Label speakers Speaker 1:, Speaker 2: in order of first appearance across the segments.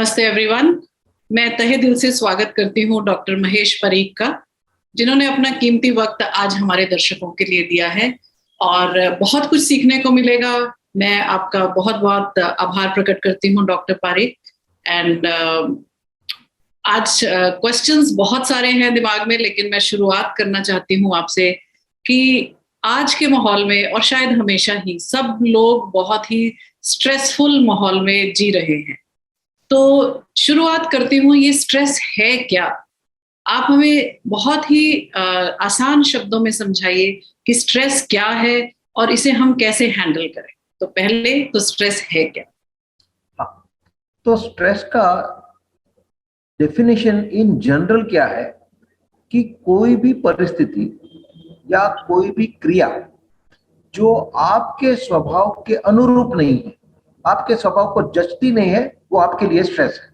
Speaker 1: नमस्ते एवरीवन। मैं तहे दिल से स्वागत करती हूँ डॉक्टर महेश परीख का, जिन्होंने अपना कीमती वक्त आज हमारे दर्शकों के लिए दिया है और बहुत कुछ सीखने को मिलेगा। मैं आपका बहुत बहुत आभार प्रकट करती हूँ डॉक्टर पारीख। एंड आज क्वेश्चंस बहुत सारे हैं दिमाग में, लेकिन मैं शुरुआत करना चाहती हूँ आपसे कि आज के माहौल में और शायद हमेशा ही सब लोग बहुत ही स्ट्रेसफुल माहौल में जी रहे हैं। तो शुरुआत करती हूँ, ये स्ट्रेस है क्या? आप हमें बहुत ही आसान शब्दों में समझाइए कि स्ट्रेस क्या है और इसे हम कैसे हैंडल करें। तो पहले तो स्ट्रेस है क्या?
Speaker 2: हाँ, तो स्ट्रेस का डेफिनेशन इन जनरल क्या है कि कोई भी परिस्थिति या कोई भी क्रिया जो आपके स्वभाव के अनुरूप नहीं है, आपके स्वभाव को जचती नहीं है, वो आपके लिए स्ट्रेस है।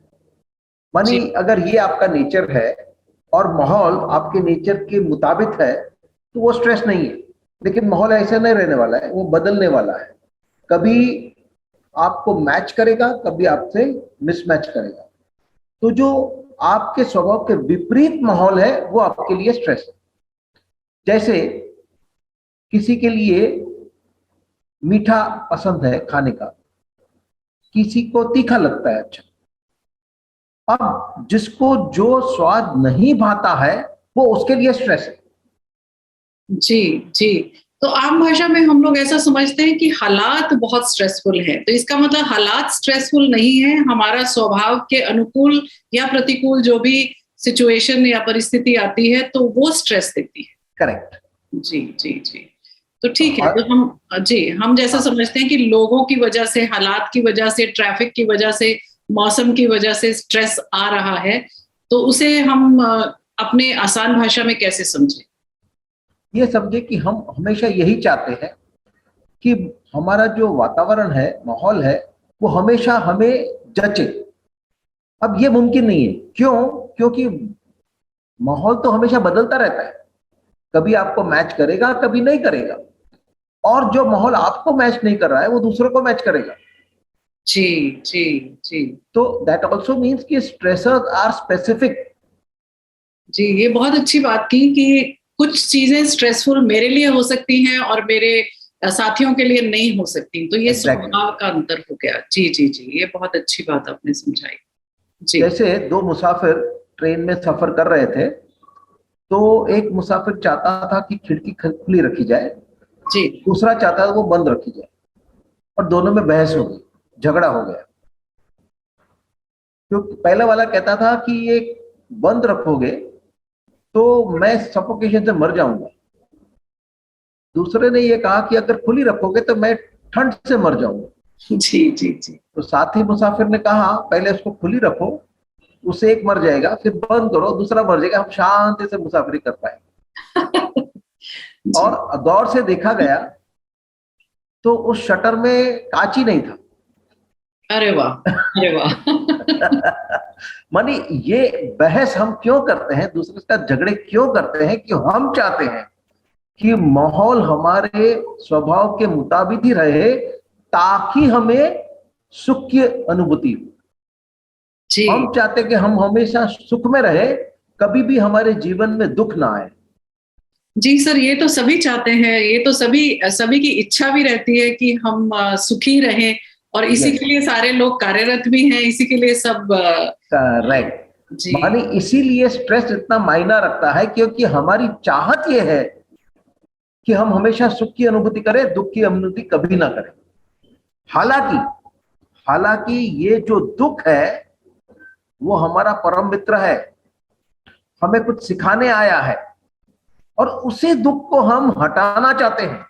Speaker 2: मानी अगर ये आपका नेचर है और माहौल आपके नेचर के मुताबिक है तो वो स्ट्रेस नहीं है। लेकिन माहौल ऐसा नहीं रहने वाला है, वो बदलने वाला है। कभी आपको मैच करेगा, कभी आपसे मिसमैच करेगा। तो जो आपके स्वभाव के विपरीत माहौल है वो आपके लिए स्ट्रेस है। जैसे किसी के लिए मीठा पसंद है खाने का, किसी को तीखा लगता है। अच्छा, अब जिसको जो स्वाद नहीं भाता है वो उसके लिए स्ट्रेस है।
Speaker 1: जी जी। तो आम भाषा में हम लोग ऐसा समझते हैं कि हालात बहुत स्ट्रेसफुल है, तो इसका मतलब हालात स्ट्रेसफुल नहीं है, हमारा स्वभाव के अनुकूल या प्रतिकूल जो भी सिचुएशन या परिस्थिति आती है तो वो स्ट्रेस देती है।
Speaker 2: करेक्ट।
Speaker 1: जी जी जी। तो ठीक है, तो हम जैसा समझते हैं कि लोगों की वजह से, हालात की वजह से, ट्रैफिक की वजह से, मौसम की वजह से स्ट्रेस आ रहा है, तो उसे हम अपने आसान भाषा में कैसे समझें?
Speaker 2: ये समझे कि हम हमेशा यही चाहते हैं कि हमारा जो वातावरण है, माहौल है, वो हमेशा हमें जचे। अब ये मुमकिन नहीं है। क्यों? क्योंकि माहौल तो हमेशा बदलता रहता है। कभी आपको मैच करेगा, कभी नहीं करेगा। और जो माहौल आपको मैच नहीं कर रहा है वो दूसरों को मैच करेगा।
Speaker 1: जी जी जी।
Speaker 2: तो दैट ऑल्सो मीन्स कि स्ट्रेसर्स आर स्पेसिफिक।
Speaker 1: जी, ये बहुत अच्छी बात की कि कुछ चीजें स्ट्रेसफुल मेरे लिए हो सकती हैं और मेरे साथियों के लिए नहीं हो सकती। तो ये स्वभाव का अंतर हो गया। जी जी जी, ये बहुत अच्छी बात आपने समझाई। जी।
Speaker 2: जैसे दो मुसाफिर ट्रेन में सफर कर रहे थे, तो एक मुसाफिर चाहता था कि खिड़की खुली रखी जाए,
Speaker 1: जी।
Speaker 2: दूसरा चाहता था वो बंद रखी जाए, और दोनों में बहस हो गई, झगड़ा हो गया। क्योंकि पहला वाला कहता था कि ये बंद रखोगे तो मैं सफोकेशन से मर जाऊंगा। दूसरे ने ये कहा कि अगर खुली रखोगे तो मैं ठंड से मर जाऊंगा।
Speaker 1: जी जी जी।
Speaker 2: तो साथी मुसाफिर ने कहा पहले उसको खुली रखो, उससे एक मर जाएगा, फिर बंद करो, दूसरा मर जाएगा, हम शांति से मुसाफिरी कर पाएंगे। और गौर से देखा गया तो उस शटर में कांच ही नहीं था।
Speaker 1: अरे वाह, अरे वाह।
Speaker 2: मानी ये बहस हम क्यों करते हैं, दूसरे का झगड़े क्यों करते हैं? कि हम चाहते हैं कि माहौल हमारे स्वभाव के मुताबिक ही रहे, ताकि हमें सुख की अनुभूति हो। हम चाहते हैं कि हम हमेशा सुख में रहे, कभी भी हमारे जीवन में दुख ना आए।
Speaker 1: जी सर, ये तो सभी चाहते हैं, ये तो सभी सभी की इच्छा भी रहती है कि हम सुखी रहें, और इसी के लिए सारे लोग कार्यरत भी हैं, इसी के लिए सब।
Speaker 2: करेक्ट। मानी इसीलिए स्ट्रेस इतना मायना रखता है, क्योंकि हमारी चाहत ये है कि हम हमेशा सुख की अनुभूति करें, दुख की अनुभूति कभी ना करें। हालांकि हालांकि ये जो दुख है वो हमारा परम मित्र है, हमें कुछ सिखाने आया है, और उसी दुख को हम हटाना चाहते हैं।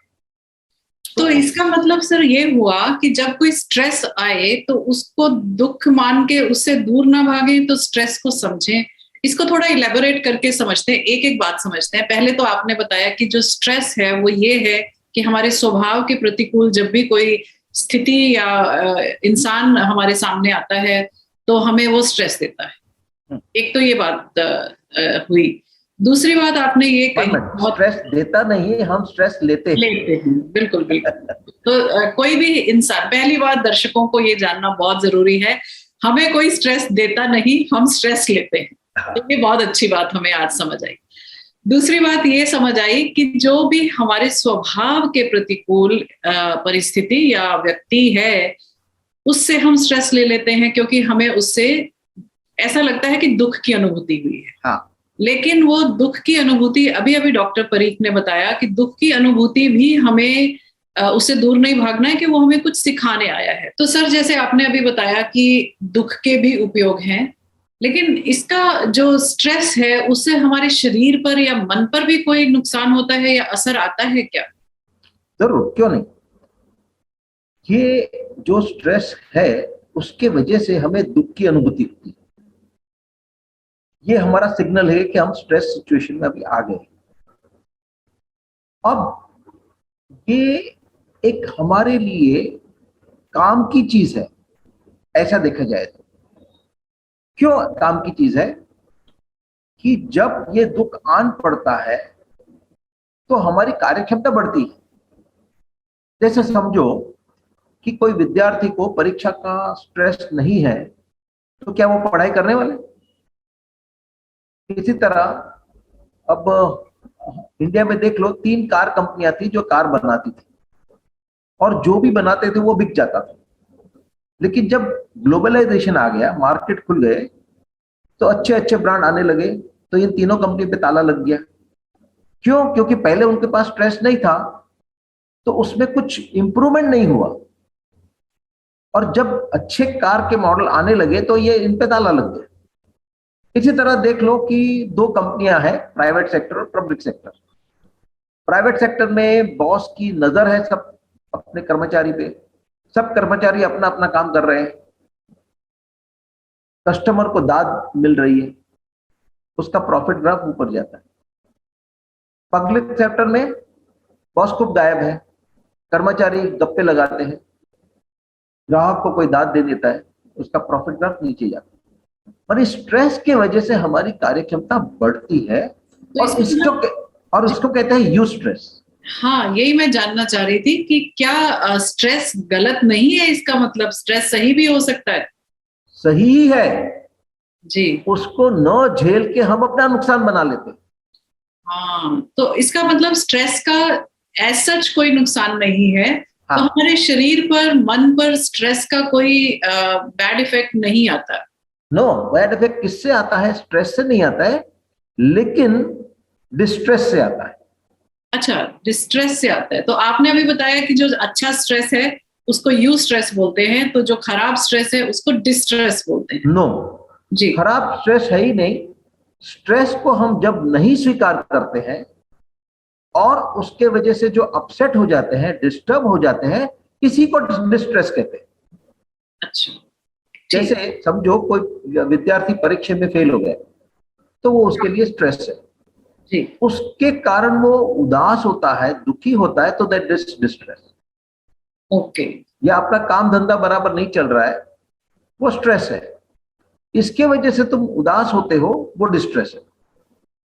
Speaker 1: तो इसका मतलब सर ये हुआ कि जब कोई स्ट्रेस आए तो उसको दुख मान के उससे दूर ना भागे, तो स्ट्रेस को समझें। इसको थोड़ा इलेबोरेट करके समझते हैं, एक एक बात समझते हैं। पहले तो आपने बताया कि जो स्ट्रेस है वो ये है कि हमारे स्वभाव के प्रतिकूल जब भी कोई स्थिति या इंसान हमारे सामने आता है तो हमें वो स्ट्रेस देता है। एक तो ये बात हुई। दूसरी बात आपने ये कही,
Speaker 2: स्ट्रेस देता नहीं, हम स्ट्रेस लेते
Speaker 1: हैं। बिल्कुल बिल्कुल। तो कोई भी इंसान, पहली बात दर्शकों को ये जानना बहुत जरूरी है, हमें कोई स्ट्रेस देता नहीं, हम स्ट्रेस लेते हैं। तो ये बहुत अच्छी बात हमें आज समझ आई। दूसरी बात ये समझ आई कि जो भी हमारे स्वभाव के प्रतिकूल परिस्थिति या व्यक्ति है, उससे हम स्ट्रेस ले लेते हैं क्योंकि हमें उससे ऐसा लगता है कि दुख की अनुभूति हुई है।
Speaker 2: हाँ।
Speaker 1: लेकिन वो दुख की अनुभूति, अभी अभी डॉक्टर परीख ने बताया कि दुख की अनुभूति भी हमें उससे दूर नहीं भागना है, कि वो हमें कुछ सिखाने आया है। तो सर, जैसे आपने अभी बताया कि दुख के भी उपयोग हैं, लेकिन इसका जो स्ट्रेस है उससे हमारे शरीर पर या मन पर भी कोई नुकसान होता है या असर आता है क्या?
Speaker 2: जरूर, क्यों नहीं। ये जो स्ट्रेस है उसके वजह से हमें दुख की अनुभूति होती है। ये हमारा सिग्नल है कि हम स्ट्रेस सिचुएशन में अभी आ गए। अब ये एक हमारे लिए काम की चीज है, ऐसा देखा जाए तो। क्यों काम की चीज है? कि जब ये दुख आन पड़ता है तो हमारी कार्यक्षमता बढ़ती है। जैसे समझो कि कोई विद्यार्थी को परीक्षा का स्ट्रेस नहीं है, तो क्या वो पढ़ाई करने वाले? इसी तरह अब इंडिया में देख लो, 3 कार कंपनियां थी जो कार बनाती थी, और जो भी बनाते थे वो बिक जाता था। लेकिन जब ग्लोबलाइजेशन आ गया, मार्केट खुल गए, तो अच्छे अच्छे ब्रांड आने लगे, तो इन तीनों कंपनी पे ताला लग गया। क्यों? क्योंकि पहले उनके पास स्ट्रेस नहीं था, तो उसमें कुछ इंप्रूवमेंट नहीं हुआ। और जब अच्छे कार के मॉडल आने लगे तो ये इन पे ताला लग गया। इसी तरह देख लो कि 2 कंपनियां हैं, प्राइवेट सेक्टर और पब्लिक सेक्टर। प्राइवेट सेक्टर में बॉस की नजर है सब अपने कर्मचारी पे, सब कर्मचारी अपना अपना काम कर रहे हैं, कस्टमर को दाद मिल रही है, उसका प्रॉफिट ग्राफ ऊपर जाता है। पब्लिक सेक्टर में बॉस खूब गायब है, कर्मचारी गप्पे लगाते हैं, ग्राहक को कोई दाद दे देता है, उसका प्रॉफिट ग्राफ नीचे जाता है। और इस स्ट्रेस की वजह से हमारी कार्यक्षमता बढ़ती है,
Speaker 1: तो
Speaker 2: और इसको कहते हैं यू स्ट्रेस।
Speaker 1: हाँ, यही मैं जानना चाह रही थी कि क्या स्ट्रेस गलत नहीं है? इसका मतलब स्ट्रेस सही भी हो सकता है?
Speaker 2: सही है
Speaker 1: जी।
Speaker 2: उसको न झेल के हम अपना नुकसान बना लेते हैं।
Speaker 1: हाँ, तो इसका मतलब स्ट्रेस का एज सच कोई नुकसान नहीं है।
Speaker 2: हाँ।
Speaker 1: तो हमारे शरीर पर, मन पर स्ट्रेस का कोई बैड इफेक्ट नहीं आता?
Speaker 2: नो, बैड इफेक्ट किससे आता है? स्ट्रेस से नहीं आता है, लेकिन डिस्ट्रेस से आता है।
Speaker 1: अच्छा, डिस्ट्रेस से आता है। तो आपने अभी बताया कि जो अच्छा स्ट्रेस है उसको यू स्ट्रेस बोलते हैं, तो जो खराब स्ट्रेस है उसको डिस्ट्रेस बोलते हैं।
Speaker 2: नो,
Speaker 1: जी।
Speaker 2: खराब स्ट्रेस है ही नहीं। स्ट्रेस को हम जब नहीं स्वीकार करते हैं और उसके वजह से जो अपसेट हो जाते हैं, डिस्टर्ब हो जाते हैं, इसी को डिस्ट्रेस कहते हैं।
Speaker 1: अच्छा,
Speaker 2: जैसे समझो कोई विद्यार्थी परीक्षा में फेल हो गया, तो वो उसके लिए स्ट्रेस है
Speaker 1: जी।
Speaker 2: उसके कारण वो उदास होता है, दुखी होता है, तो दैट इज डिस्ट्रेस।
Speaker 1: ओके।
Speaker 2: या अपना काम धंधा बराबर नहीं चल रहा है, वो स्ट्रेस है। इसके वजह से तुम उदास होते हो, वो डिस्ट्रेस है।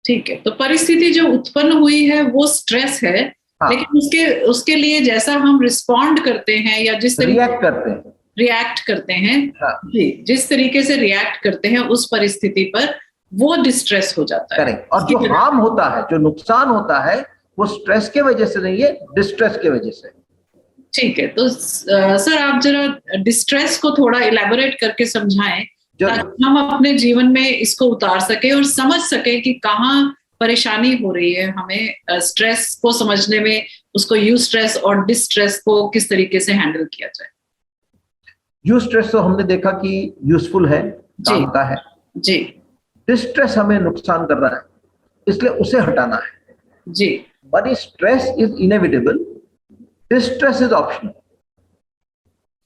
Speaker 1: ठीक है, तो परिस्थिति जो उत्पन्न हुई है वो स्ट्रेस है।
Speaker 2: हाँ।
Speaker 1: लेकिन उसके उसके लिए जैसा हम रिस्पॉन्ड करते हैं या जिस तरीके
Speaker 2: रिएक्ट करते हैं।
Speaker 1: रिएक्ट करते हैं,
Speaker 2: हाँ।
Speaker 1: जी, जिस तरीके से रिएक्ट करते हैं उस परिस्थिति पर, वो डिस्ट्रेस हो जाता है।
Speaker 2: करेक्ट। और जो हार्म होता है, जो नुकसान होता है, वो स्ट्रेस के वजह से नहीं है, डिस्ट्रेस के वजह से।
Speaker 1: ठीक है, तो सर आप जरा डिस्ट्रेस को थोड़ा इलेबोरेट करके समझाएं, ताकि हम अपने जीवन में इसको उतार सके और समझ सके कि कहाँ परेशानी हो रही है हमें स्ट्रेस को समझने में, उसको यू स्ट्रेस और डिस्ट्रेस को किस तरीके से हैंडल किया जाए।
Speaker 2: यू स्ट्रेस तो हमने देखा कि यूजफुल है, काम का है।
Speaker 1: जी।
Speaker 2: डिस्ट्रेस हमें नुकसान कर रहा है, इसलिए उसे हटाना है।
Speaker 1: जी।
Speaker 2: But stress is inevitable, distress is optional.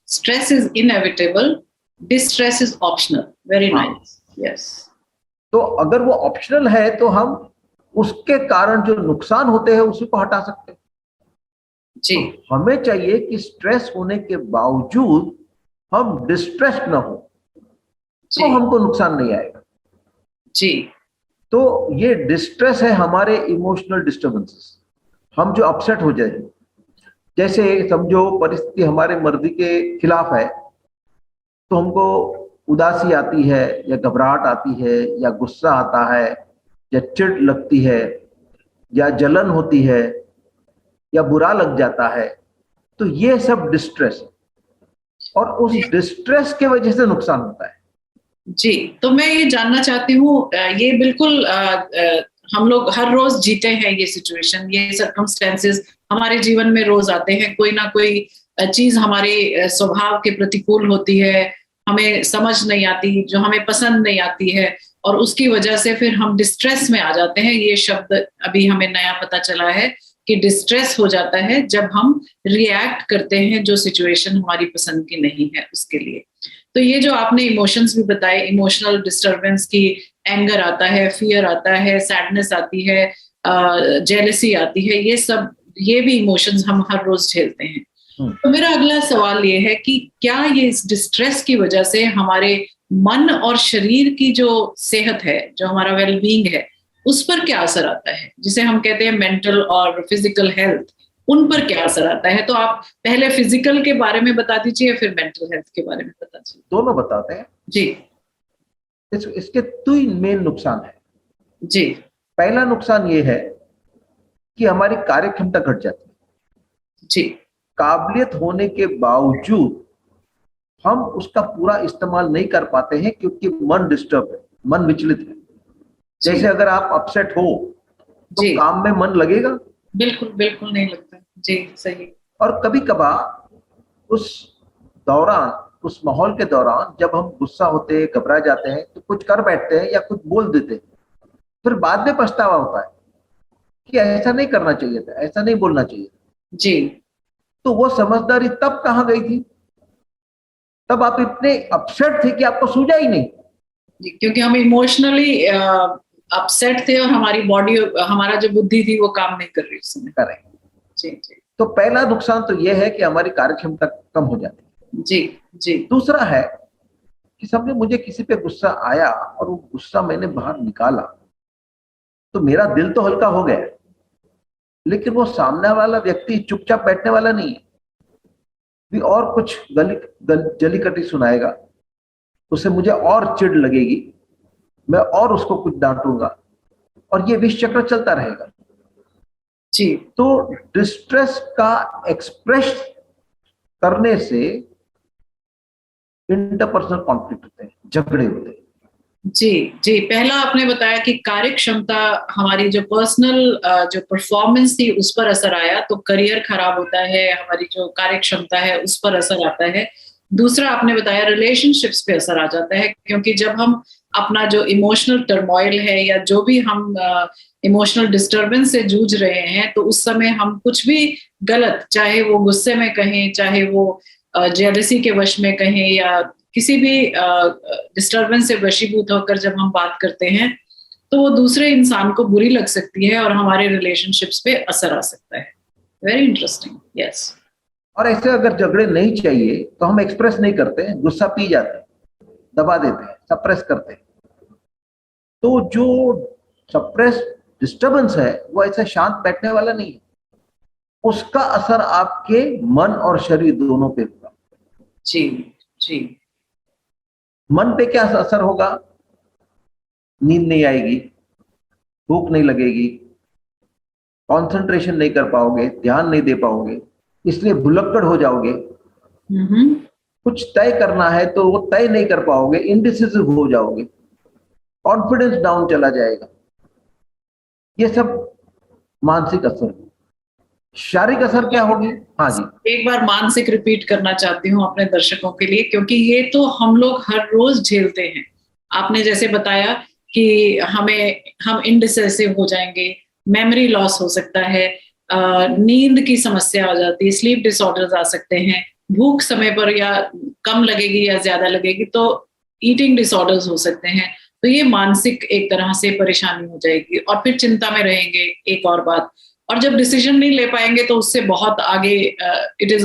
Speaker 1: Stress is inevitable, distress is optional. Very nice. Yes.
Speaker 2: तो अगर वो ऑप्शनल है तो हम उसके कारण जो नुकसान होते हैं उसी को हटा सकते हैं।
Speaker 1: जी।
Speaker 2: तो हमें चाहिए कि स्ट्रेस होने के बावजूद हम डिस्ट्रेस न हो, तो हमको नुकसान नहीं आएगा।
Speaker 1: जी।
Speaker 2: तो ये डिस्ट्रेस है हमारे इमोशनल डिस्टर्बेंसेस, हम जो अपसेट हो जाए। जैसे समझो परिस्थिति हमारे मर्जी के खिलाफ है, तो हमको उदासी आती है या घबराहट आती है या गुस्सा आता है या चिढ़ लगती है या जलन होती है या बुरा लग जाता है, तो ये सब डिस्ट्रेस है और उस डिस्ट्रेस के वजह से नुकसान होता है।
Speaker 1: जी, तो मैं ये जानना चाहती हूँ, ये बिल्कुल हम लोग हर रोज जीते हैं ये सिचुएशन, ये सर्कमस्टेंसेस हमारे जीवन में रोज आते हैं। कोई ना कोई चीज हमारे स्वभाव के प्रतिकूल होती है, हमें समझ नहीं आती, जो हमें पसंद नहीं आती है, और उसकी वजह से फिर हम डिस्ट्रेस में आ जाते हैं। ये शब्द अभी हमें नया पता चला है कि डिस्ट्रेस हो जाता है जब हम रिएक्ट करते हैं जो सिचुएशन हमारी पसंद की नहीं है उसके लिए। तो ये जो आपने इमोशंस भी बताए, इमोशनल डिस्टर्बेंस की, एंगर आता है, फियर आता है, सैडनेस आती है, जेलसी आती है, ये भी इमोशंस हम हर रोज झेलते हैं। तो मेरा अगला सवाल ये है कि क्या ये इस डिस्ट्रेस की वजह से हमारे मन और शरीर की जो सेहत है, जो हमारा वेलबींग है, उस पर क्या असर आता है, जिसे हम कहते हैं मेंटल और फिजिकल हेल्थ, उन पर क्या असर आता है? तो आप पहले फिजिकल के बारे में बता दीजिए, फिर मेंटल हेल्थ के बारे में बता दीजिए।
Speaker 2: दोनों बताते हैं
Speaker 1: जी।
Speaker 2: इसके तीन मेन नुकसान है।
Speaker 1: जी।
Speaker 2: पहला नुकसान ये है कि हमारी कार्य क्षमता घट जाती है।
Speaker 1: जी।
Speaker 2: काबिलियत होने के बावजूद हम उसका पूरा इस्तेमाल नहीं कर पाते हैं क्योंकि मन डिस्टर्ब है, मन विचलित है। जैसे अगर आप अपसेट हो तो काम में मन लगेगा?
Speaker 1: बिल्कुल बिल्कुल नहीं लगता। जी, सही।
Speaker 2: और कभी कभार उस दौरान, उस माहौल के दौरान जब हम गुस्सा होते हैं, घबरा जाते हैं, तो कुछ कर बैठते हैं या कुछ बोल देते हैं, फिर बाद में पछतावा होता है कि ऐसा नहीं करना चाहिए था, ऐसा नहीं बोलना चाहिए।
Speaker 1: जी।
Speaker 2: तो वो समझदारी तब कहाँ गई थी? तब आप इतने अपसेट थे कि आपको सूझा ही नहीं।
Speaker 1: क्योंकि हम इमोशनली अपसेट थे और हमारी बॉडी, हमारा जो बुद्धि थी वो काम नहीं कर रही उस समय।
Speaker 2: करेक्ट।
Speaker 1: जी जी।
Speaker 2: तो पहला नुकसान तो यह है कि हमारी कार्यक्षमता कम हो जाती है।
Speaker 1: जी जी।
Speaker 2: दूसरा है कि समझे मुझे किसी पे गुस्सा आया और वो गुस्सा मैंने बाहर निकाला, तो मेरा दिल तो हल्का हो गया, लेकिन वो सामने वाला व्यक्ति चुपचाप बैठने वाला नहीं है, भी और कुछ जली कटी सुनाएगा, उससे मुझे और चिढ़ लगेगी, मैं और उसको कुछ डांटूंगा, और ये विष चक्र चलता रहेगा।
Speaker 1: जी।
Speaker 2: तो डिस्ट्रेस का एक्सप्रेस करने से इंटरपर्सनल कॉन्फ्लिक्ट होते हैं, झगड़े होते हैं।
Speaker 1: जी जी। पहला आपने बताया कि कार्य क्षमता, हमारी जो पर्सनल जो परफॉर्मेंस थी उस पर असर आया, तो करियर खराब होता है, हमारी जो कार्य क्षमता है उस पर असर आता है। दूसरा आपने बताया रिलेशनशिप्स पे असर आ जाता है, क्योंकि जब हम अपना जो इमोशनल टर्मोइल है या जो भी हम इमोशनल डिस्टर्बेंस से जूझ रहे हैं, तो उस समय हम कुछ भी गलत, चाहे वो गुस्से में कहें, चाहे वो जेलसी के वश में कहें, या किसी भी डिस्टर्बेंस से वशीभूत होकर जब हम बात करते हैं, तो वो दूसरे इंसान को बुरी लग सकती है और हमारे रिलेशनशिप्स पे असर आ सकता है। Very interesting. यस।
Speaker 2: और ऐसे अगर झगड़े नहीं चाहिए तो हम एक्सप्रेस नहीं करते, गुस्सा पी जाते हैं, दबा देते हैं, सप्रेस करते हैं। तो जो सप्रेस डिस्टर्बेंस है वो ऐसा शांत बैठने वाला नहीं है, उसका असर आपके मन और शरीर दोनों पे होगा।
Speaker 1: जी जी।
Speaker 2: मन पे क्या असर होगा? नींद नहीं आएगी, भूख नहीं लगेगी, कंसंट्रेशन नहीं कर पाओगे, ध्यान नहीं दे पाओगे, इसलिए भुलक्कड़ हो जाओगे। कुछ तय करना है तो वो तय नहीं कर पाओगे, इंडिसिसिव हो जाओगे, कॉन्फिडेंस डाउन चला जाएगा। ये सब मानसिक असर। शारीरिक असर क्या होगी? हाँ जी,
Speaker 1: एक बार मानसिक रिपीट करना चाहती हूँ अपने दर्शकों के लिए, क्योंकि ये तो हम लोग हर रोज झेलते हैं। आपने जैसे बताया कि हम इंडिसेसिव हो जाएंगे, मेमोरी लॉस हो सकता है, नींद की समस्या आ जाती है, स्लीप डिसऑर्डर्स आ सकते हैं, भूख समय पर या कम लगेगी या ज्यादा लगेगी, तो ईटिंग डिसऑर्डर्स हो सकते हैं। तो ये मानसिक एक तरह से परेशानी हो जाएगी, और फिर चिंता में रहेंगे। एक और बात, और जब डिसीजन नहीं ले पाएंगे तो उससे बहुत आगे इट इज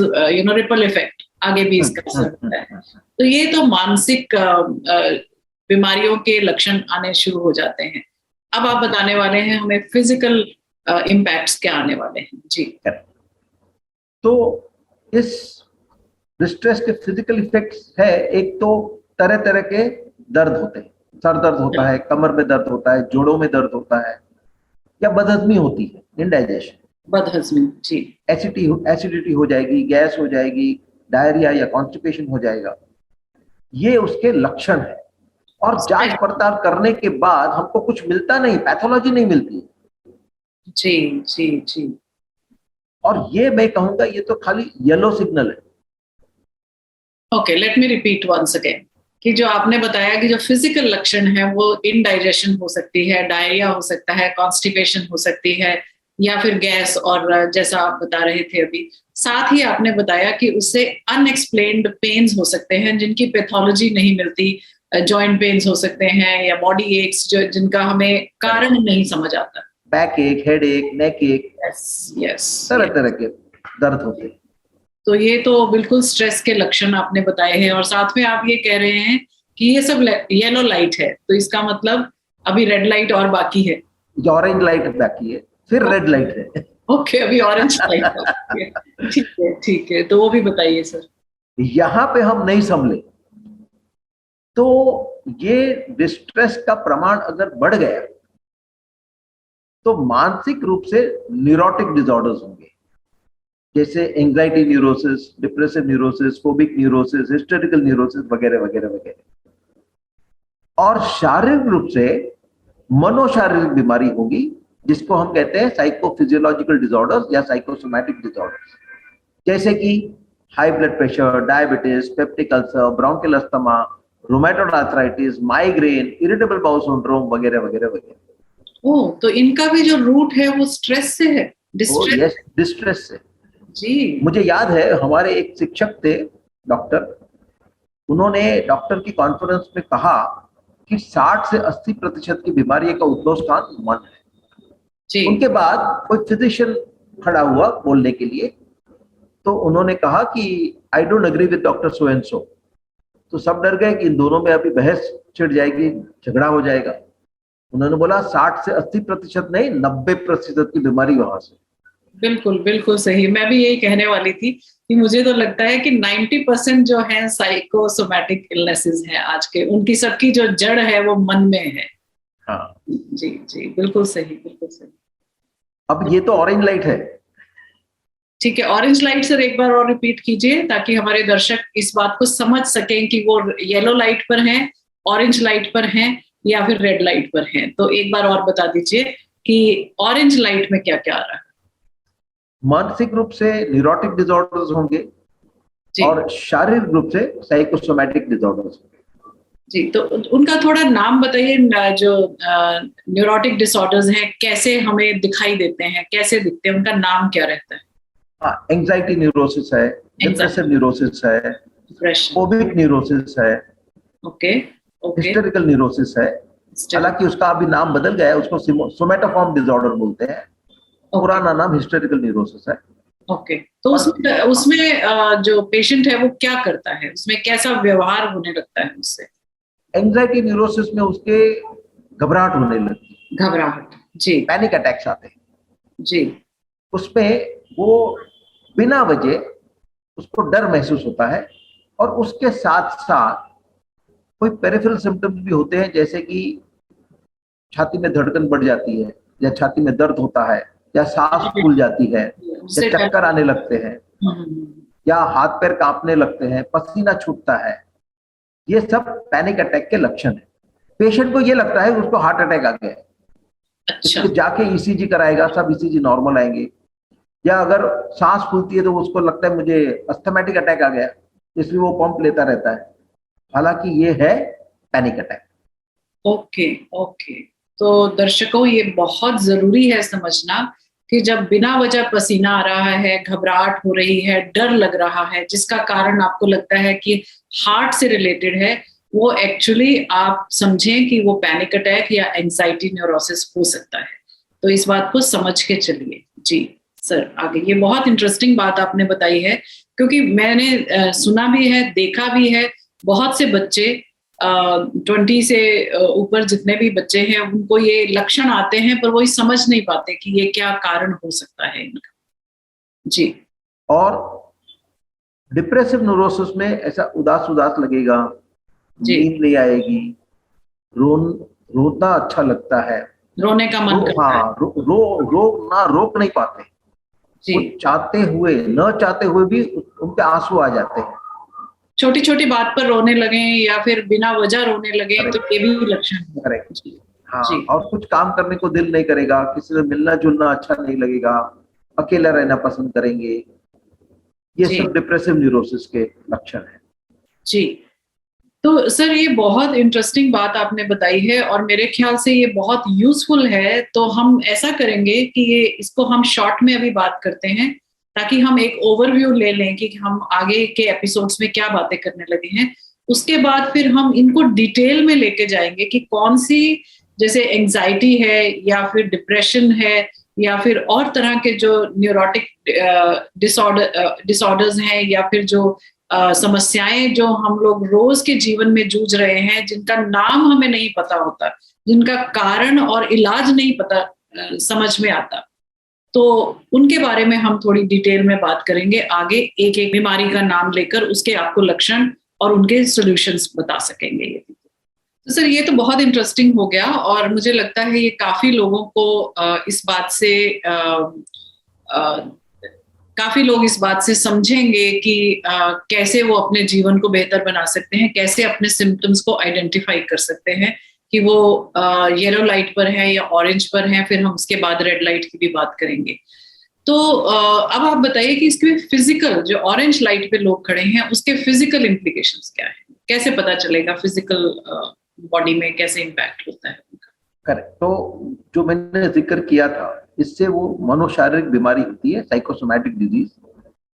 Speaker 1: रिपल इफेक्ट, आगे भी इसका असर होता है। तो ये तो मानसिक बीमारियों के लक्षण आने शुरू हो जाते हैं। अब आप बताने वाले हैं हमें फिजिकल इम्पैक्ट्स क्या आने वाले हैं। जी।
Speaker 2: तो इस डिस्ट्रेस के फिजिकल इफेक्ट्स है, एक तो तरह तरह के दर्द होते हैं। सर दर्द होता है, कमर में दर्द होता है, जोड़ों में दर्द होता है, या बदहजमी होती है, इंडाइजेशन,
Speaker 1: बदहजमी, जी।
Speaker 2: एसिडिटी हो जाएगी, गैस हो जाएगी, डायरिया या कॉन्स्टिपेशन हो जाएगा। ये उसके लक्षण है। और जांच पड़ताल करने के बाद हमको कुछ मिलता नहीं, पैथोलॉजी नहीं मिलती।
Speaker 1: जी जी जी।
Speaker 2: और ये मैं कहूंगा ये तो खाली येलो सिग्नल है।
Speaker 1: Okay, let me repeat once again कि जो आपने बताया कि जो फिजिकल लक्षण है वो इनडाइजेशन हो सकती है, डायरिया हो सकता है, कॉन्स्टिपेशन हो सकती है, या फिर गैस, और जैसा आप बता रहे थे अभी, साथ ही आपने बताया कि उससे अनएक्सप्लेन्ड पेन्स हो सकते हैं जिनकी पैथोलॉजी नहीं मिलती, जॉइंट पेन्स हो सकते हैं या बॉडी एक्स जो जिनका हमें कारण नहीं समझ आता।
Speaker 2: बैक एक, हेड एक, नेक एक,
Speaker 1: यस यस,
Speaker 2: तरह तरह के दर्द होते हैं।
Speaker 1: तो ये तो बिल्कुल स्ट्रेस के लक्षण आपने बताए हैं, और साथ में आप ये कह रहे हैं कि ये सब येलो लाइट है, तो इसका मतलब अभी रेड लाइट और बाकी है।
Speaker 2: ऑरेंज लाइट बाकी है, फिर रेड लाइट है।
Speaker 1: ओके, अभी ऑरेंज लाइट बाकी है। ठीक है ठीक है, तो वो भी बताइए सर।
Speaker 2: यहां पे हम नहीं संभले तो ये डिस्ट्रेस का प्रमाण अगर बढ़ गया तो मानसिक रूप से न्यूरोटिक डिसऑर्डर्स होंगे, जैसे anxiety neurosis, depressive neurosis, phobic neurosis, hysterical neurosis वगैरह वगैरह वगैरह। और शारीरिक रूप से मनोशारीरिक बीमारी होगी, जिसको हम कहते हैं साइकोफिजियोलॉजिकल डिसऑर्डर्स या साइकोसोमैटिक डिसऑर्डर्स, जैसे कि high blood pressure, diabetes, peptic ulcer, bronchial asthma, rheumatoid arthritis, migraine, irritable bowel syndrome वगैरह वगैरह वगैरह।
Speaker 1: ओ, तो इनका भी जो रूट है वो स्ट्रेस से है, डिस्ट्रेस।
Speaker 2: यस, डिस्ट्रेस से।
Speaker 1: जी।
Speaker 2: मुझे याद है हमारे एक शिक्षक थे डॉक्टर, उन्होंने डॉक्टर की कॉन्फ्रेंस में कहा कि 60 से 80% की बीमारी का उद्भव स्थान मन है।
Speaker 1: जी।
Speaker 2: उनके बाद कोई फिजिशियन खड़ा हुआ बोलने के लिए, तो उन्होंने कहा कि I don't agree with doctor so and so. तो सब डर गए कि इन दोनों में अभी बहस छिड़ जाएगी, झगड़ा हो जाएगा। उन्होंने बोला 60 से 80% नहीं, 90% की बीमारी वहां से।
Speaker 1: बिल्कुल बिल्कुल सही, मैं भी यही कहने वाली थी कि मुझे तो लगता है कि 90% जो है साइकोसोमैटिक इलनेसेस हैं आज के, उनकी सबकी जो जड़ है वो मन में है।
Speaker 2: हाँ
Speaker 1: जी जी, बिल्कुल सही बिल्कुल सही।
Speaker 2: अब ये तो ऑरेंज लाइट है।
Speaker 1: ठीक है, ऑरेंज लाइट सर एक बार और रिपीट कीजिए ताकि हमारे दर्शक इस बात को समझ सकें कि वो येलो लाइट पर हैं, ऑरेंज लाइट पर हैं, या फिर रेड लाइट पर हैं। तो एक बार और बता दीजिए कि ऑरेंज लाइट में क्या क्या आ रहा है।
Speaker 2: मानसिक रूप से न्यूरोटिक डिसऑर्डर्स होंगे और शारीरिक रूप से साइकोसोमैटिक डिसऑर्डर्स होंगे।
Speaker 1: जी, तो उनका थोड़ा नाम बताइए, जो न्यूरोटिक डिसऑर्डर्स हैं कैसे हमें दिखाई देते हैं, कैसे दिखते हैं, उनका नाम क्या रहता है।
Speaker 2: हाँ, एंजाइटी न्यूरोसिस है, डिप्रेसिव न्यूरोसिस है, फोबिक न्यूरोसिस है,
Speaker 1: ओके ओके,
Speaker 2: हिस्टेरिकल न्यूरोसिस है। हालांकि उसका अभी नाम बदल गया है, उसको सोमेटोफॉर्म डिसऑर्डर बोलते हैं। पुराना नाम हिस्टेरिकल न्यूरोसिस है।
Speaker 1: ओके, तो उसमें जो पेशेंट है वो क्या करता है, उसमें कैसा व्यवहार होने लगता है उससे।
Speaker 2: एंजाइटी न्यूरोसिस में उसके घबराहट होने लगती है,
Speaker 1: घबराहट, जी,
Speaker 2: पैनिक अटैक्स आते हैं
Speaker 1: जी।
Speaker 2: उसमें। वो बिना वजह उसको डर महसूस होता है, और उसके साथ साथ कोई पेरिफेरल सिम्टम्स भी होते हैं, जैसे कि छाती में धड़कन बढ़ जाती है, या छाती में दर्द होता है, या सांस फूल जाती है, या चक्कर आने लगते हैं, या हाथ पैर कांपने लगते हैं, पसीना छूटता है। ये सब पैनिक अटैक के लक्षण है। पेशेंट को ये लगता है कि उसको हार्ट अटैक आ गया है,
Speaker 1: अच्छा,
Speaker 2: इसलिए जाके ईसीजी कराएगा, सब ईसीजी नॉर्मल आएंगे। या अगर सांस फूलती है तो उसको लगता है मुझे अस्थमैटिक अटैक आ गया, इसलिए वो पंप लेता रहता है। हालांकि ये है पैनिक अटैक।
Speaker 1: ओके ओके, तो दर्शकों ये बहुत जरूरी है समझना कि जब बिना वजह पसीना आ रहा है, घबराहट हो रही है, डर लग रहा है, जिसका कारण आपको लगता है कि हार्ट से रिलेटेड है, वो एक्चुअली आप समझें कि वो पैनिक अटैक या एंजाइटी न्यूरोसिस हो सकता है। तो इस बात को समझ के चलिए। जी सर, आगे। ये बहुत इंटरेस्टिंग बात आपने बताई है, क्योंकि मैंने सुना भी है, देखा भी है, बहुत से बच्चे 20 से ऊपर जितने भी बच्चे हैं उनको ये लक्षण आते हैं, पर वो ही समझ नहीं पाते कि ये क्या कारण हो सकता है इनका। जी।
Speaker 2: और डिप्रेसिव न्यूरोसिस में ऐसा उदास उदास लगेगा, नींद नहीं आएगी, रोना अच्छा लगता है,
Speaker 1: रोने का मन करता है।
Speaker 2: हाँ, रोक नहीं पाते, वो चाहते हुए न चाहते हुए भी उनके आंसू आ जाते हैं।
Speaker 1: छोटी छोटी बात पर रोने लगे या फिर बिना वजह रोने लगे तो ये भी लक्षण है।
Speaker 2: करेक्ट। हाँ,
Speaker 1: जी।
Speaker 2: और कुछ काम करने को दिल नहीं करेगा, किसी से मिलना जुलना अच्छा नहीं लगेगा, अकेला रहना पसंद करेंगे। ये सब डिप्रेसिव न्यूरोसिस के लक्षण है।
Speaker 1: जी। तो सर ये बहुत इंटरेस्टिंग बात आपने बताई है और मेरे ख्याल से ये बहुत यूजफुल है। तो हम ऐसा करेंगे कि ये इसको हम शॉर्ट में अभी बात करते हैं ताकि हम एक ओवरव्यू ले लें कि हम आगे के एपिसोड्स में क्या बातें करने लगे हैं। उसके बाद फिर हम इनको डिटेल में लेके जाएंगे कि कौन सी, जैसे एंजाइटी है या फिर डिप्रेशन है या फिर और तरह के जो न्यूरोटिक डिसऑर्डर्स हैं या फिर जो समस्याएं जो हम लोग रोज के जीवन में जूझ रहे हैं, जिनका नाम हमें नहीं पता होता, जिनका कारण और इलाज नहीं पता समझ में आता, तो उनके बारे में हम थोड़ी डिटेल में बात करेंगे आगे, एक एक बीमारी का नाम लेकर उसके आपको लक्षण और उनके सॉल्यूशंस बता सकेंगे। ये तो सर ये तो बहुत इंटरेस्टिंग हो गया और मुझे लगता है ये काफी लोगों को इस बात से काफी लोग इस बात से समझेंगे कि कैसे वो अपने जीवन को बेहतर बना सकते हैं, कैसे अपने सिम्टम्स को आइडेंटिफाई कर सकते हैं कि वो येलो लाइट पर है या ऑरेंज पर है। फिर हम उसके बाद रेड लाइट की भी बात करेंगे। तो अब आप बताइए कि इसके फिजिकल, जो ऑरेंज लाइट पे लोग खड़े हैं, उसके फिजिकल इम्प्लीकेशंस क्या है? कैसे पता चलेगा फिजिकल बॉडी में कैसे इम्पैक्ट होता है?
Speaker 2: करेक्ट। तो जो मैंने जिक्र किया था, इससे वो मनोशारीरिक बीमारी होती है, साइकोसोमैटिक डिजीज,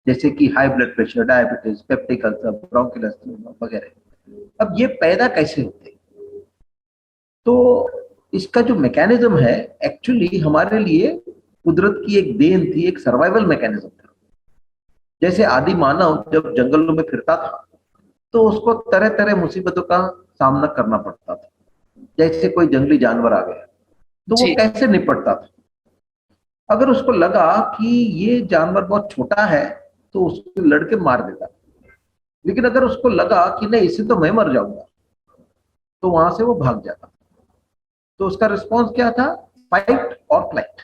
Speaker 2: जैसे कि high blood pressure, diabetes, peptic ulcer, bronchial asthma वगैरह। अब ये पैदा कैसे होते हैं? तो इसका जो मैकेनिज्म है, एक्चुअली हमारे लिए कुदरत की एक देन थी, एक सर्वाइवल मैकेनिज्म था। जैसे आदि मानव जब जंगलों में फिरता था तो उसको तरह तरह मुसीबतों का सामना करना पड़ता था। जैसे कोई जंगली जानवर आ गया तो वो कैसे निपटता था? अगर उसको लगा कि ये जानवर बहुत छोटा है तो उसको लड़के मार देता, लेकिन अगर उसको लगा कि नहीं, इससे तो मैं मर जाऊंगा, तो वहां से वो भाग जाता। तो उसका रिस्पॉन्स क्या था? फाइट और फ्लाइट।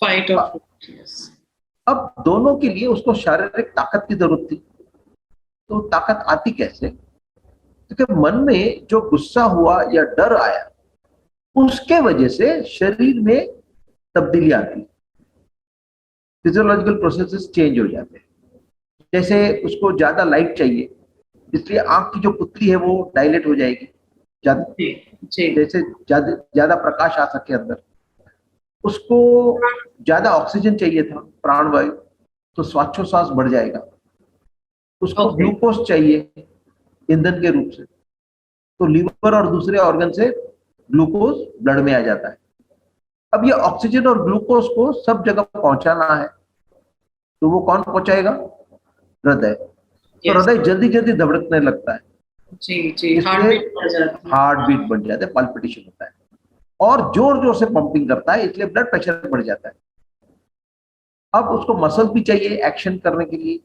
Speaker 1: फाइट और फ्लाइट।
Speaker 2: अब दोनों के लिए उसको शारीरिक ताकत की जरूरत थी। तो ताकत आती कैसे? क्योंकि मन में जो गुस्सा हुआ या डर आया, उसके वजह से शरीर में तब्दीली आती, फिजियोलॉजिकल प्रोसेसेस चेंज हो जाते हैं। जैसे उसको ज्यादा लाइट चाहिए, इसलिए आंख की जो पुतली है वो डायलेट हो जाएगी, जैसे ज्यादा प्रकाश आ सके अंदर। उसको ज्यादा ऑक्सीजन चाहिए था, प्राणवायु, तो श्वासोच्छ्वास बढ़ जाएगा। उसको ग्लूकोज चाहिए ईंधन के रूप से, तो लीवर और दूसरे ऑर्गन से ग्लूकोज ब्लड में आ जाता है। अब ये ऑक्सीजन और ग्लूकोज को सब जगह पहुंचाना है, तो वो कौन पहुंचाएगा? हृदय। तो हृदय जल्दी जल्दी धड़कने लगता है, हार्ट बीट बढ़ जाता है, पल्पिटेशन होता है और जोर जोर से पंपिंग करता है, इसलिए ब्लड प्रेशर बढ़ जाता है। अब उसको मसल भी चाहिए एक्शन करने के लिए,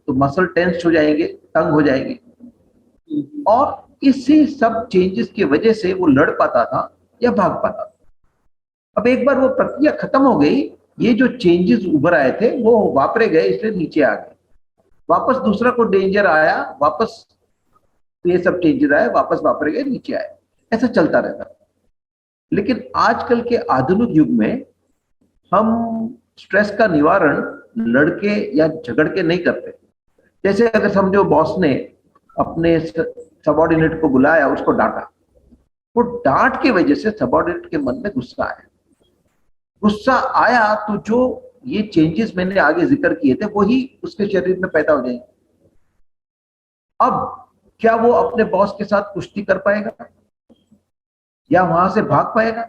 Speaker 2: तो मसल टेंस हो जाएंगे, तंग हो जाएंगे, और इसी सब चेंजेस की वजह से वो लड़ पाता था या भाग पाता था। अब एक बार वो प्रक्रिया खत्म हो गई, ये जो चेंजेस उभर आए थे वो वापरे गए, इसलिए नीचे आ गए। वापस दूसरा को डेंजर आया, वापस ये सब चेंजेस आए, वापस वापरे गए, नीचे आए, ऐसा चलता रहता। लेकिन आजकल के आधुनिक युग में हम स्ट्रेस का निवारण लड़के या झगड़ के नहीं करते। जैसे अगर समझो बॉस ने अपने सबऑर्डिनेट को बुलाया, उसको डांटा, वो डांट की वजह से सबऑर्डिनेट के मन में गुस्सा आया। गुस्सा आया तो जो ये चेंजेस मैंने आगे जिक्र किए थे वही उसके शरीर में पैदा हो जाएंगे। अब क्या वो अपने बॉस के साथ कुश्ती कर पाएगा या वहां से भाग पाएगा?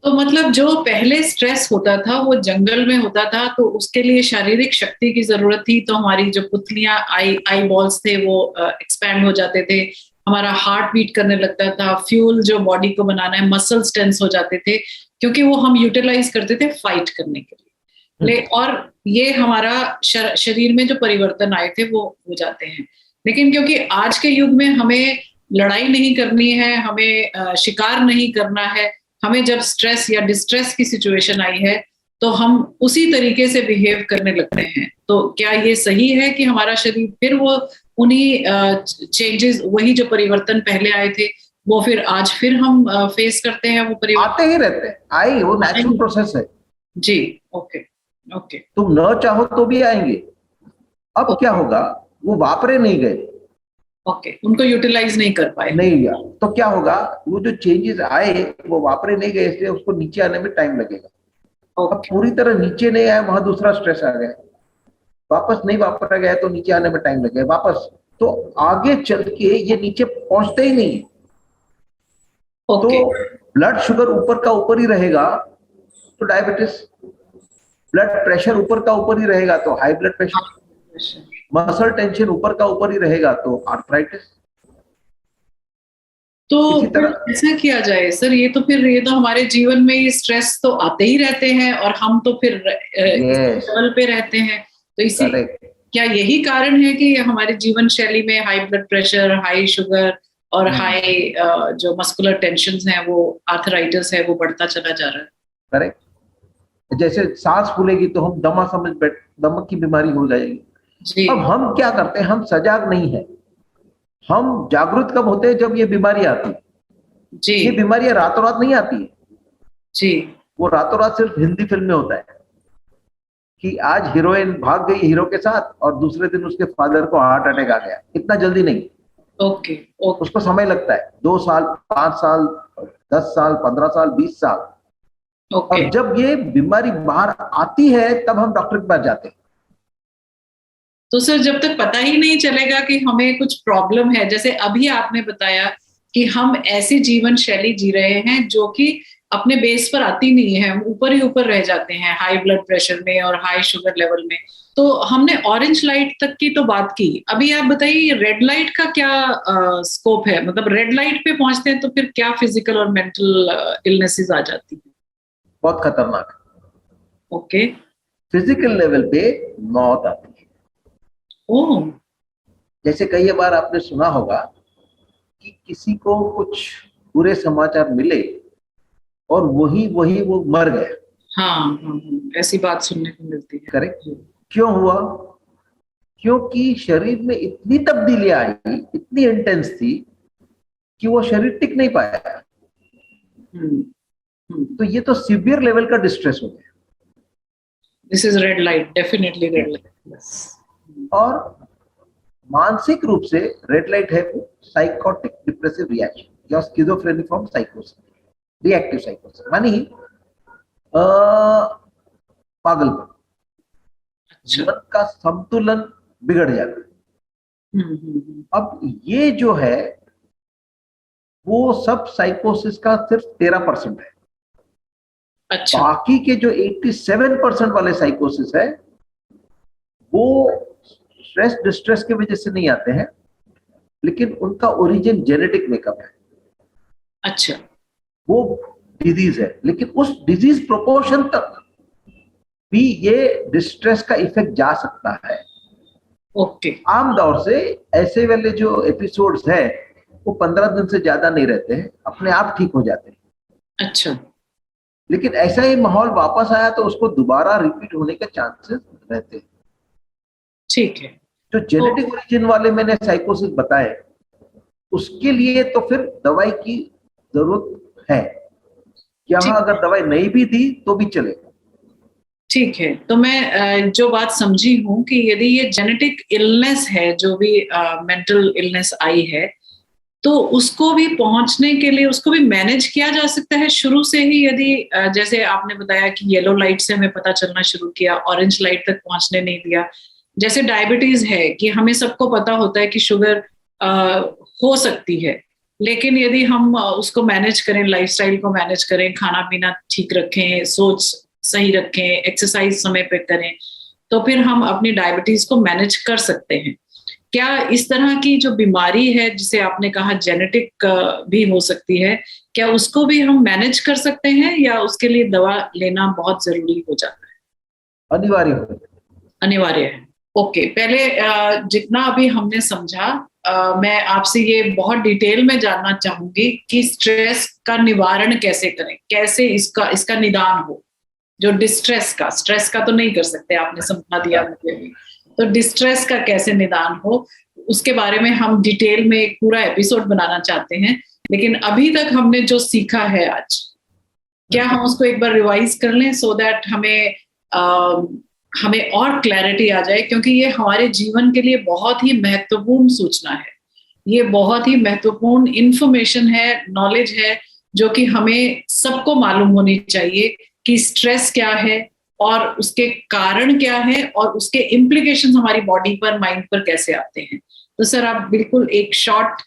Speaker 1: तो मतलब जो पहले स्ट्रेस होता था वो जंगल में होता था, तो उसके लिए शारीरिक शक्ति की जरूरत थी, तो हमारी जो पुतलियां, आई बॉल्स थे वो एक्सपैंड हो जाते थे, हमारा हार्ट बीट करने लगता था, फ्यूल जो बॉडी को बनाना है, मसल्स टेंस हो जाते थे, क्योंकि वो हम यूटिलाइज करते थे फाइट करने के लिए। और ये हमारा शरीर में जो परिवर्तन आए थे वो हो जाते हैं। लेकिन क्योंकि आज के युग में हमें लड़ाई नहीं करनी है, हमें शिकार नहीं करना है, हमें जब स्ट्रेस या डिस्ट्रेस की सिचुएशन आई है तो हम उसी तरीके से बिहेव करने लगते हैं। तो क्या ये सही है कि हमारा शरीर फिर वो उन्हीं चेंजेस, वही जो परिवर्तन पहले आए थे वो फिर आज फिर हम फेस करते हैं वो परिवर्तन?
Speaker 2: आते ही रहते हैं, आए, वो नेचुरल प्रोसेस है
Speaker 1: जी। Okay okay.
Speaker 2: तुम न चाहो तो भी आएंगे। अब क्या होगा, वो वापरे नहीं गए,
Speaker 1: ओके, उनको यूटिलाइज नहीं कर पाए।
Speaker 2: नहीं गया तो क्या होगा, वो जो चेंजेस आए वो वापरे नहीं गए, इसलिए उसको नीचे आने में टाइम लगेगा। अब
Speaker 1: ओके
Speaker 2: पूरी तरह नीचे नहीं आया, वहां दूसरा स्ट्रेस आ गया, वापस नहीं वापरा गया तो नीचे आने में टाइम लगेगा वापस, तो आगे चल के ये नीचे पहुंचते ही नहीं।
Speaker 1: ओके।
Speaker 2: तो ब्लड शुगर ऊपर का ऊपर ही रहेगा तो डायबिटीज, ब्लड प्रेशर ऊपर का ऊपर ही रहेगा तो high blood pressure, muscle tension ऊपर का ऊपर ही रहेगा तो आर्थराइटिस।
Speaker 1: तो
Speaker 2: इसी
Speaker 1: फिर
Speaker 2: तरह
Speaker 1: ऐसा किया जाए सर, ये तो हमारे जीवन में ये स्ट्रेस तो आते ही रहते हैं और हम तो फिर इस
Speaker 2: यस,
Speaker 1: लेवल पे रहते हैं, तो इसी
Speaker 2: करेक्ट,
Speaker 1: क्या यही कारण है कि हमारे जीवन शैली में high blood pressure, high sugar और हाई जो मस्कुलर टेंशन्स हैं, वो आर्थराइटिस है, वो बढ़ता चला जा रहा है?
Speaker 2: करेक्ट। जैसे सांस फूलेगी तो हम दमा समझ बैठ, दमा की बीमारी हो जाएगी।
Speaker 1: जी
Speaker 2: अब हम क्या करते हैं, हम सजाग नहीं है, हम जागरूक कब होते हैं, जब ये बीमारी आती है।
Speaker 1: जी
Speaker 2: ये बीमारियां रातों रात नहीं आती है,
Speaker 1: जी।
Speaker 2: वो रातों रात सिर्फ हिंदी फिल्म में होता है कि आज हीरोइन भाग गई हीरो के साथ और दूसरे दिन उसके फादर को हार्ट अटैक आ गया। इतना जल्दी नहीं,
Speaker 1: ओके ओके
Speaker 2: उसको समय लगता है, 2 साल, 5 साल, 10 साल, 15 साल, 20 साल।
Speaker 1: ओके।
Speaker 2: और जब ये बीमारी बाहर आती है तब हम डॉक्टर के पास जाते हैं।
Speaker 1: तो सर जब तक पता ही नहीं चलेगा कि हमें कुछ प्रॉब्लम है, जैसे अभी आपने बताया कि हम ऐसी जीवन शैली जी रहे हैं जो कि अपने बेस पर आती नहीं है, हम ऊपर ही ऊपर रह जाते हैं हाई ब्लड प्रेशर में और हाई शुगर लेवल में। तो हमने ऑरेंज लाइट तक की तो बात की, अभी आप बताइए रेड लाइट का क्या स्कोप है? मतलब रेड लाइट पे पहुंचते हैं तो फिर क्या फिजिकल और मेंटल इलनेसेस आ जाती है?
Speaker 2: बहुत खतरनाक।
Speaker 1: ओके।
Speaker 2: फिजिकल लेवल पे मौत आती है।
Speaker 1: ओह।
Speaker 2: जैसे कई बार आपने सुना होगा कि किसी को कुछ बुरे समाचार मिले और वही वही वो मर गया।
Speaker 1: हाँ हाँ हाँ, ऐसी बात सुनने को मिलती है।
Speaker 2: करेक्ट। क्यों हुआ? क्योंकि शरीर में इतनी तब्दीली आई, इतनी इंटेंस थी कि वो शरीर टिक नहीं पाया।
Speaker 1: हम्म।
Speaker 2: तो ये तो सीवियर लेवल का डिस्ट्रेस हो गया।
Speaker 1: This is red light, definitely red light.
Speaker 2: और मानसिक रूप से रेड लाइट है वो साइकोटिक डिप्रेसिव रिएक्शन या स्किज़ोफ्रेनिक फॉर्म साइकोसिस, रिएक्टिव साइकोसिस, मानी पागलपन,
Speaker 1: अच्छा।
Speaker 2: मन का संतुलन बिगड़ जाता है। अब ये जो है वो सब साइकोसिस का सिर्फ 13% है।
Speaker 1: अच्छा।
Speaker 2: बाकी के जो 87% वाले साइकोसिस है वो स्ट्रेस डिस्ट्रेस की वजह से नहीं आते हैं, लेकिन उनका ओरिजिन जेनेटिक मेकअप है।
Speaker 1: अच्छा।
Speaker 2: वो डिजीज है, लेकिन उस डिजीज प्रोपोर्शन तक भी ये डिस्ट्रेस का इफेक्ट जा सकता है।
Speaker 1: ओके।
Speaker 2: आम तौर से ऐसे वाले जो एपिसोड्स है वो 15 दिन से ज्यादा नहीं रहते हैं, अपने आप ठीक हो जाते हैं।
Speaker 1: अच्छा।
Speaker 2: लेकिन ऐसा ही माहौल वापस आया तो उसको दोबारा रिपीट होने के चांसेस रहते हैं।
Speaker 1: ठीक है।
Speaker 2: जो जेनेटिक ओरिजिन वाले मैंने साइकोसिस बताए, उसके लिए तो फिर दवाई की जरूरत है। यहाँ अगर दवाई नहीं भी दी तो भी चलेगा।
Speaker 1: ठीक है, तो मैं जो बात समझी हूँ कि यदि ये जेनेटिक इलनेस है, जो भी मेंटल इलनेस आई है, तो उसको भी पहुंचने के लिए उसको भी मैनेज किया जा सकता है शुरू से ही। यदि जैसे आपने बताया कि येलो लाइट से हमें पता चलना शुरू किया, ऑरेंज लाइट तक पहुंचने नहीं दिया। जैसे डायबिटीज है कि हमें सबको पता होता है कि शुगर हो सकती है, लेकिन यदि हम उसको मैनेज करें, लाइफस्टाइल को मैनेज करें, खाना पीना ठीक रखें, सोच सही रखें, एक्सरसाइज समय पे करें, तो फिर हम अपनी डायबिटीज को मैनेज कर सकते हैं। क्या इस तरह की जो बीमारी है जिसे आपने कहा जेनेटिक भी हो सकती है, क्या उसको भी हम मैनेज कर सकते हैं या उसके लिए दवा लेना बहुत जरूरी हो जाता है?
Speaker 2: अनिवार्य हो,
Speaker 1: अनिवार्य है। ओके, पहले जितना अभी हमने समझा मैं आपसे ये बहुत डिटेल में जानना चाहूंगी कि स्ट्रेस का निवारण कैसे करें, कैसे इसका निदान हो। जो डिस्ट्रेस का, स्ट्रेस का तो नहीं कर सकते, आपने समझा दिया मुझे भी, तो डिस्ट्रेस का कैसे निदान हो, उसके बारे में हम डिटेल में एक पूरा एपिसोड बनाना चाहते हैं। लेकिन अभी तक हमने जो सीखा है आज, क्या हम उसको एक बार रिवाइज कर लें, सो दैट हमें और क्लैरिटी आ जाए, क्योंकि ये हमारे जीवन के लिए बहुत ही महत्वपूर्ण सूचना है, ये बहुत ही महत्वपूर्ण इंफॉर्मेशन है, नॉलेज है, जो कि हमें सबको मालूम होनी चाहिए कि स्ट्रेस क्या है और उसके कारण क्या है और उसके इम्प्लीकेशंस हमारी बॉडी पर, माइंड पर कैसे आते हैं। तो सर, आप बिल्कुल एक शॉर्ट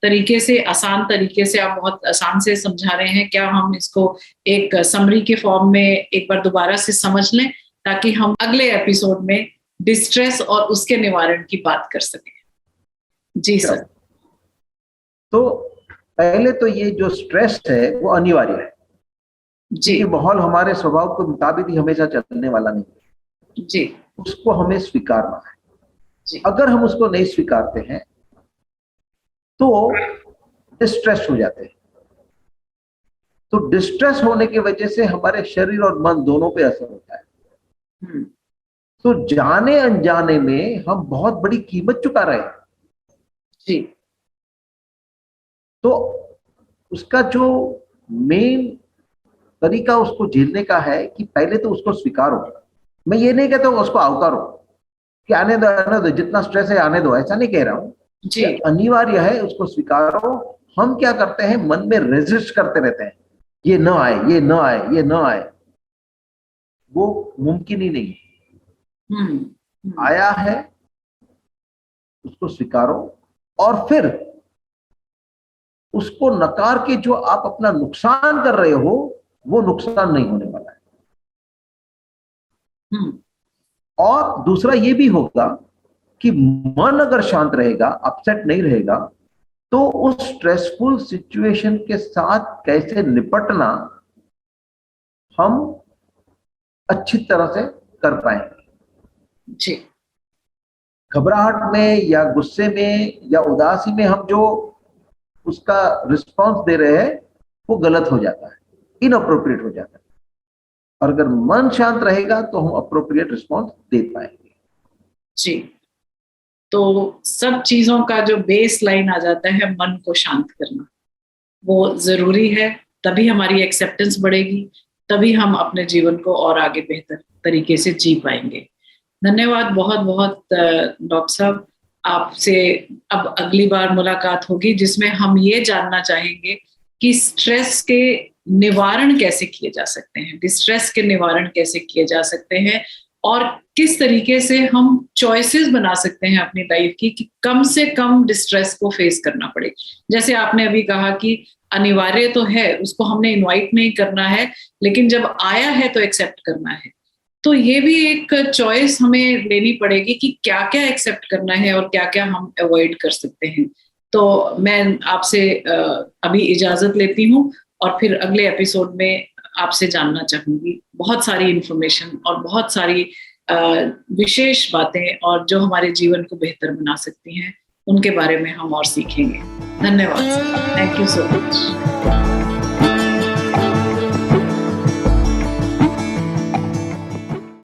Speaker 1: तरीके से, आसान तरीके से, आप बहुत आसान से समझा रहे हैं, क्या हम इसको एक समरी के फॉर्म में एक बार दोबारा से समझ लें, ताकि हम अगले एपिसोड में डिस्ट्रेस और उसके निवारण की बात कर सकें। जी सर।
Speaker 2: तो पहले तो ये जो स्ट्रेस है वो अनिवार्य है
Speaker 1: जी।
Speaker 2: ये माहौल हमारे स्वभाव के मुताबिक ही हमेशा चलने वाला नहीं है
Speaker 1: जी।
Speaker 2: उसको हमें स्वीकारना है
Speaker 1: जी।
Speaker 2: अगर हम उसको नहीं स्वीकारते हैं तो डिस्ट्रेस हो जाते हैं। तो डिस्ट्रेस होने की वजह से हमारे शरीर और मन दोनों पे असर होता है। तो जाने अनजाने में हम बहुत बड़ी कीमत चुका रहे हैं।
Speaker 1: जी।
Speaker 2: तो उसका जो मेन तरीका उसको झेलने का है कि पहले तो उसको स्वीकारो। मैं ये नहीं कहता हूं उसको आवकारो कि आने दो, जितना स्ट्रेस है आने दो, ऐसा नहीं कह रहा हूं।
Speaker 1: जी।
Speaker 2: अनिवार्य है, उसको स्वीकारो। हम क्या करते हैं, मन में रेजिस्ट करते रहते हैं, ये न आए, ये न आए, ये न आए। वो मुमकिन ही नहीं। आया है, उसको स्वीकारो और फिर उसको नकार के जो आप अपना नुकसान कर रहे हो वो नुकसान नहीं होने वाला है। और दूसरा ये भी होगा कि मन अगर शांत रहेगा, अपसेट नहीं रहेगा, तो उस स्ट्रेसफुल सिचुएशन के साथ कैसे निपटना हम अच्छी तरह से कर पाएंगे।
Speaker 1: जी।
Speaker 2: घबराहट में या गुस्से में या उदासी में हम जो उसका रिस्पांस दे रहे हैं वो गलत हो जाता है, इनअप्रोप्रिएट हो जाता है। और अगर मन शांत रहेगा तो हम अप्रोप्रिएट रिस्पांस दे पाएंगे।
Speaker 1: जी। तो सब चीजों का जो बेस लाइन आ जाता है मन को शांत करना, वो जरूरी है। तभी हमारी एक्सेप्टेंस बढ़ेगी, तभी हम अपने जीवन को और आगे बेहतर तरीके से जी पाएंगे। धन्यवाद बहुत बहुत डॉक्टर साहब। आपसे अब अगली बार मुलाकात होगी जिसमें हम ये जानना चाहेंगे कि स्ट्रेस के निवारण कैसे किए जा सकते हैं, डिस्ट्रेस के निवारण कैसे किए जा सकते हैं, और किस तरीके से हम चॉइसेस बना सकते हैं अपनी लाइफ की कि कम से कम डिस्ट्रेस को फेस करना पड़े। जैसे आपने अभी कहा कि अनिवार्य तो है, उसको हमने इनवाइट नहीं करना है, लेकिन जब आया है तो एक्सेप्ट करना है। तो ये भी एक चॉइस हमें लेनी पड़ेगी कि क्या क्या एक्सेप्ट करना है और क्या क्या हम अवॉइड कर सकते हैं। तो मैं आपसे अभी इजाजत लेती हूँ और फिर अगले एपिसोड में आपसे जानना चाहूंगी बहुत सारी इंफॉर्मेशन और बहुत सारी विशेष बातें, और जो हमारे जीवन को बेहतर बना सकती हैं उनके बारे में हम और सीखेंगे। धन्यवाद sir, thank you so much.